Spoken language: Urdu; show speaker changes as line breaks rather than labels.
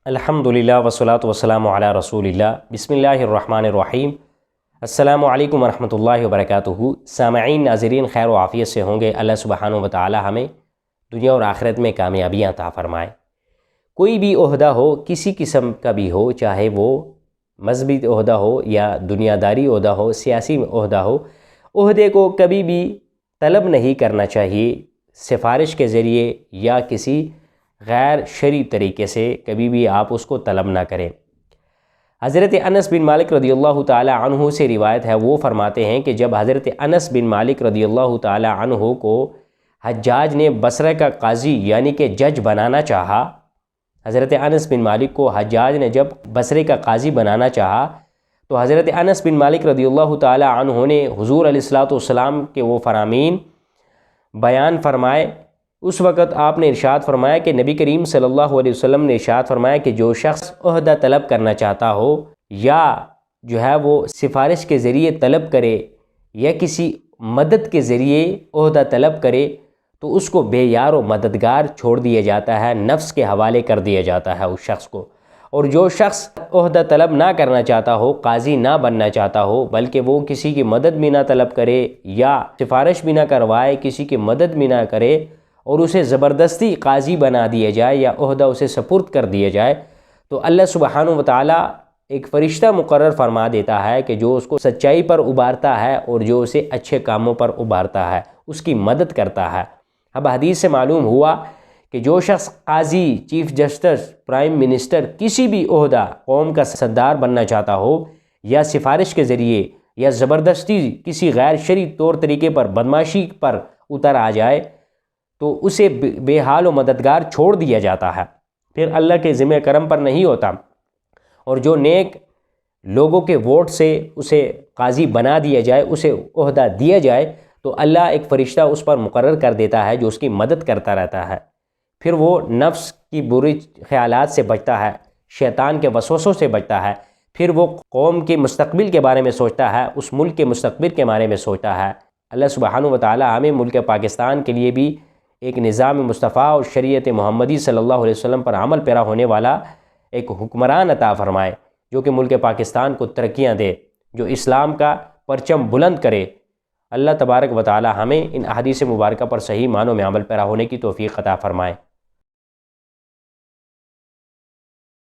الحمدللہ والصلاۃ والسلام علی رسول اللہ بسم اللہ الرحمن الرحیم۔ السلام علیکم ورحمۃ اللہ وبرکاتہ۔ سامعین ناظرین خیر و عافیت سے ہوں گے۔ اللہ سبحانہ و تعالی ہمیں دنیا اور آخرت میں کامیابیاں عطا فرمائے۔ کوئی بھی عہدہ ہو، کسی قسم کا بھی ہو، چاہے وہ مذہبی عہدہ ہو یا دنیا داری عہدہ ہو، سیاسی عہدہ ہو، عہدے کو کبھی بھی طلب نہیں کرنا چاہیے سفارش کے ذریعے یا کسی غیر شرعی طریقے سے کبھی بھی آپ اس کو طلب نہ کریں۔ حضرت انس بن مالک رضی اللہ تعالی عنہ سے روایت ہے، وہ فرماتے ہیں کہ جب حضرت انس بن مالک رضی اللہ تعالی عنہ کو حجاج نے بصرہ کا قاضی یعنی کہ جج بنانا چاہا، حضرت انس بن مالک کو حجاج نے جب بصرے کا قاضی بنانا چاہا تو حضرت انس بن مالک رضی اللہ تعالی عنہ نے حضور علیہ الصلوۃ والسلام کے وہ فرامین بیان فرمائے۔ اس وقت آپ نے ارشاد فرمایا کہ نبی کریم صلی اللہ علیہ وسلم نے ارشاد فرمایا کہ جو شخص عہدہ طلب کرنا چاہتا ہو یا جو ہے وہ سفارش کے ذریعے طلب کرے یا کسی مدد کے ذریعے عہدہ طلب کرے تو اس کو بے یار و مددگار چھوڑ دیا جاتا ہے، نفس کے حوالے کر دیا جاتا ہے اس شخص کو۔ اور جو شخص عہدہ طلب نہ کرنا چاہتا ہو، قاضی نہ بننا چاہتا ہو، بلکہ وہ کسی کی مدد بھی نہ طلب کرے یا سفارش بھی نہ کروائے، کسی کی مدد بھی نہ کرے اور اسے زبردستی قاضی بنا دیا جائے یا عہدہ اسے سپرد کر دیا جائے، تو اللہ سبحانہ و تعالی ایک فرشتہ مقرر فرما دیتا ہے کہ جو اس کو سچائی پر ابھارتا ہے اور جو اسے اچھے کاموں پر ابھارتا ہے، اس کی مدد کرتا ہے۔ اب حدیث سے معلوم ہوا کہ جو شخص قاضی، چیف جسٹس، پرائم منسٹر، کسی بھی عہدہ قوم کا سردار بننا چاہتا ہو یا سفارش کے ذریعے یا زبردستی کسی غیر شرعی طور طریقے پر بدمعاشی پر اتر آ جائے تو اسے بے حال و مددگار چھوڑ دیا جاتا ہے، پھر اللہ کے ذمہ کرم پر نہیں ہوتا۔ اور جو نیک لوگوں کے ووٹ سے اسے قاضی بنا دیا جائے، اسے عہدہ دیا جائے تو اللہ ایک فرشتہ اس پر مقرر کر دیتا ہے جو اس کی مدد کرتا رہتا ہے، پھر وہ نفس کی بری خیالات سے بچتا ہے، شیطان کے وسوسوں سے بچتا ہے، پھر وہ قوم کے مستقبل کے بارے میں سوچتا ہے، اس ملک کے مستقبل کے بارے میں سوچتا ہے۔ اللہ سبحانہ و تعالی ہمیں ملک پاکستان کے لیے بھی ایک نظام مصطفیٰ اور شریعت محمدی صلی اللہ علیہ وسلم پر عمل پیرا ہونے والا ایک حکمران عطا فرمائے جو کہ ملک پاکستان کو ترقیاں دے، جو اسلام کا پرچم بلند کرے۔ اللہ تبارک و تعالی ہمیں ان احادیث مبارکہ پر صحیح معنوں میں عمل پیرا ہونے کی توفیق عطا فرمائے۔